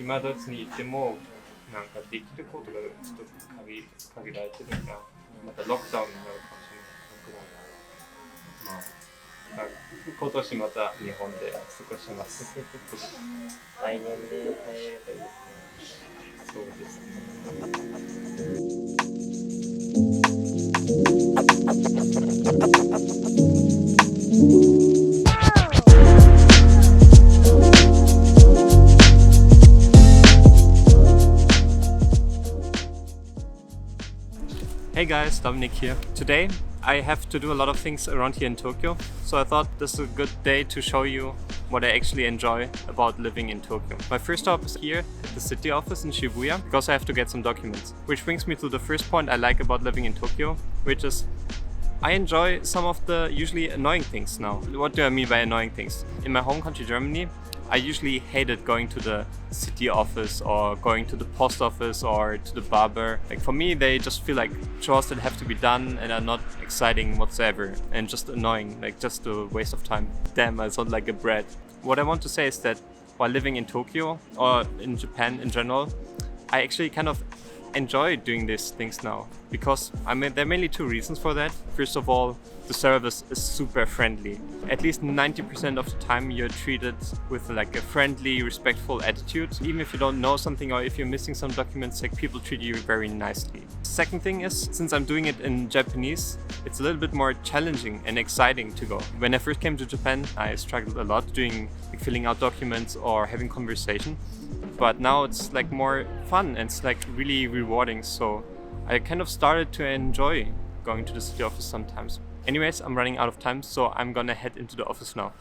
今ドイツにいてもなんかできることがちょっと限られてるから、またロックダウンになるかもしれない。まあ、今年また日本で過ごします。来年で帰れればいいですね。そうですね。Hey guys, Dominik here. Today I have to do a lot of things around here in Tokyo, so I thought this is a good day to show you what I actually enjoy about living in Tokyo. My first stop is here at the city office in Shibuya because I have to get some documents. Which brings me to the first point I like about living in Tokyo, which is I enjoy some of the usually annoying things now. What do I mean by annoying things? In my home country Germany, I usually hated going to the city office or going to the post office or to the barber. Like for me, they just feel like chores that have to be done and are not exciting whatsoever and just annoying, like just a waste of time. Damn, I sound like a brat. What I want to say is that while living in Tokyo or in Japan in general, I actually kind of enjoy doing these things now because there are mainly two reasons for that. First of all, the service is super friendly. At least 90% of the time you're treated with like a friendly, respectful attitude. Even if you don't know something or if you're missing some documents, like people treat you very nicely. Second thing is, since I'm doing it in Japanese, it's a little bit more challenging and exciting to go. When I first came to Japan, I struggled a lot doing filling out documents or having conversation. But now it's like more fun and it's like really rewarding. So I kind of started to enjoy going to the city office sometimes. Anyways, I'm running out of time, so I'm gonna head into the office now.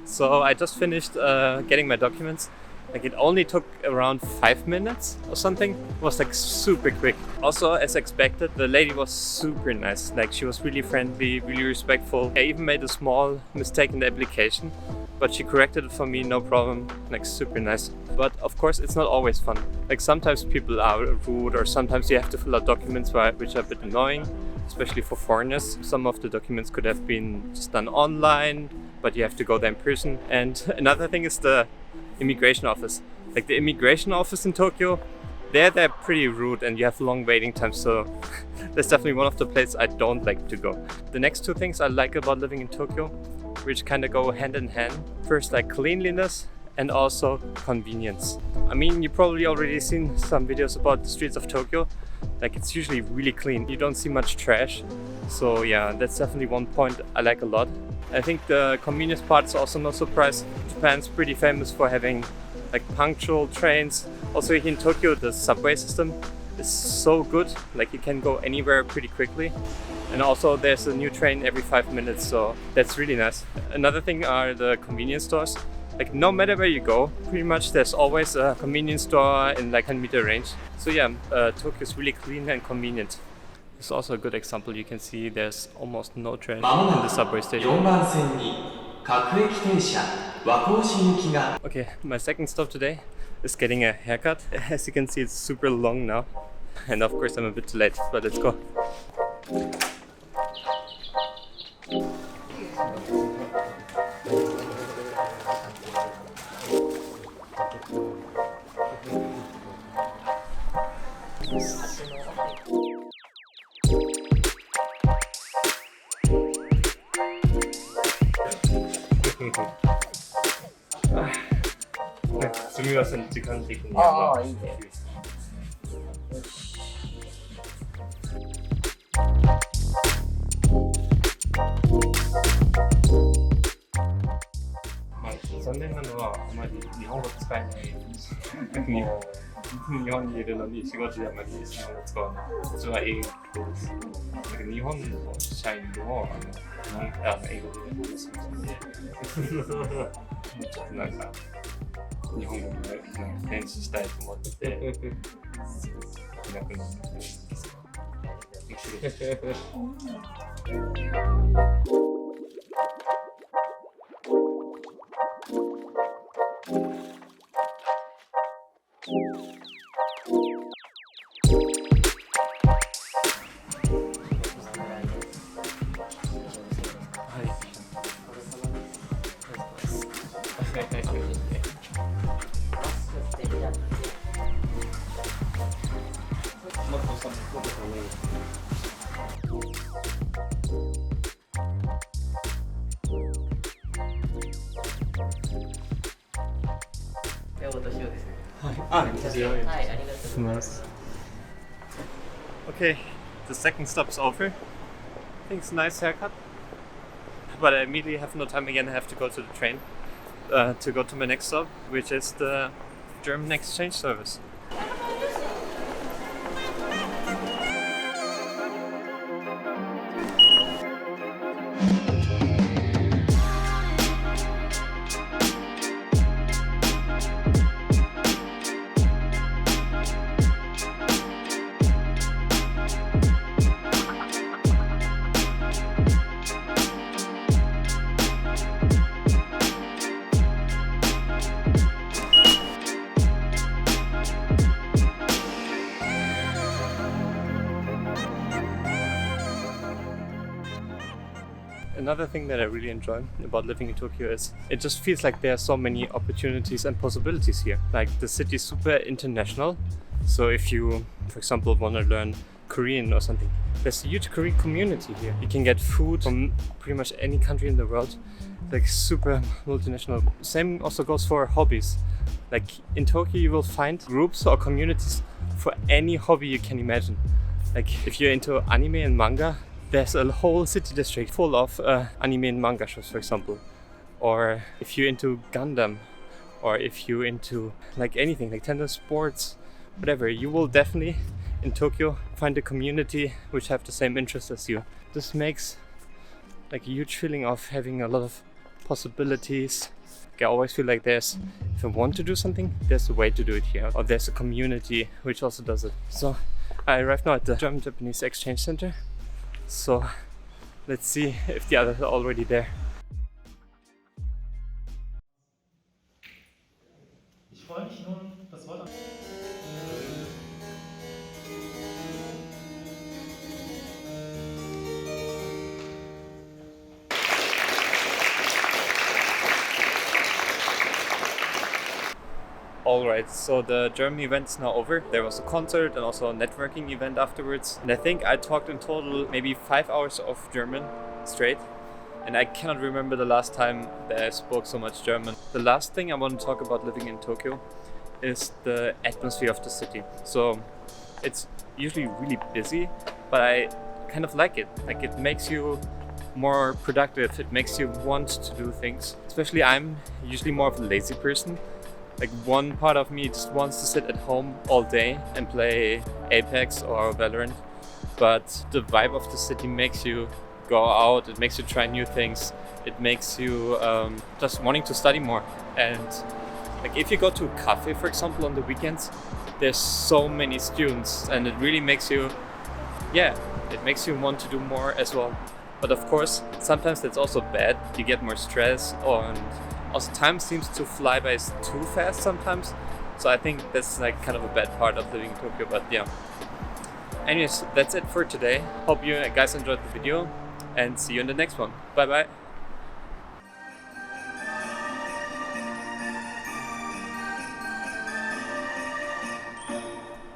So I just finished getting my documents. Like it only took around 5 minutes or something. It was like super quick. Also, as expected, the lady was super nice. Like she was really friendly, really respectful. I even made a small mistake in the application, but she corrected it for me, no problem. Like super nice. But of course, it's not always fun. Like sometimes people are rude or sometimes you have to fill out documents which are a bit annoying, especially for foreigners. Some of the documents could have been just done online, but you have to go there in person. And another thing is the immigration office. Like the immigration office in Tokyo, they're pretty rude and you have long waiting times, so that's definitely one of the places I don't like to go. The next two things I like about living in Tokyo, which kind of go hand in hand. First, like cleanliness and also convenience. I mean, you probably already seen some videos about the streets of Tokyo. Like it's usually really clean. You don't see much trash. So yeah, that's definitely one point I like a lot. I think the convenience part is also no surprise. Japan's pretty famous for having like punctual trains. Also here in Tokyo, the subway system is so good. Like you can go anywhere pretty quickly. And also there's a new train every 5 minutes, so that's really nice. Another thing are the convenience stores. Like no matter where you go, pretty much there's always a convenience store in like 100-meter range. So yeah, Tokyo is really clean and convenient. It's also a good example. You can see there's almost no trash in the subway station. Okay, my second stop today is getting a haircut. As you can see, it's super long now. And of course I'm a bit too late, but let's go. 스미마셍時間的にああ、いいね。まあ、残念なのはあまり日本語使えない日本にいるのに仕事であまり日本語使わない。こちらは英語です。日本の社員でも英語で話しますのでちょっとなんか日本語も練習したいと思っていなくなってるんですよ。面白いです。はい。Okay, the second stop is over. I think it's a nice haircut. But I immediately have no time again. I have to go to the train to go to my next stop, which is the German exchange service. Another thing that I really enjoy about living in Tokyo is it just feels like there are so many opportunities and possibilities here. Like the city is super international. So if you, for example, want to learn Korean or something, there's a huge Korean community here. You can get food from pretty much any country in the world. Like super multinational. Same also goes for hobbies. Like in Tokyo you will find groups or communities for any hobby you can imagine. Like if you're into anime and manga, there's a whole city district full of anime and manga shows, for example. Or if you're into Gundam, or if you're into like anything, like tennis, sports, whatever, you will definitely in Tokyo find a community which have the same interests as you. This makes like a huge feeling of having a lot of possibilities. Like, I always feel like if I want to do something, there's a way to do it here, or there's a community which also does it. So I arrived now at the German-Japanese Exchange Center. So let's see if the others are already there. Ich freue mich nun, das Wort. Alright, so the German event is now over. There was a concert and also a networking event afterwards. And I think I talked in total maybe 5 hours of German straight. And I cannot remember the last time that I spoke so much German. The last thing I want to talk about living in Tokyo is the atmosphere of the city. So it's usually really busy, but I kind of like it. Like it makes you more productive. It makes you want to do things. Especially I'm usually more of a lazy person. Like one part of me just wants to sit at home all day and play Apex or Valorant. But the vibe of the city makes you go out, it makes you try new things. It makes you just wanting to study more. And like if you go to a cafe, for example, on the weekends, there's so many students and it really makes you, it makes you want to do more as well. But of course, sometimes that's also bad. You get more stress and also time seems to fly by too fast sometimes. So I think that's like kind of a bad part of living in Tokyo, but yeah. Anyways, that's it for today. Hope you guys enjoyed the video and see you in the next one. Bye bye.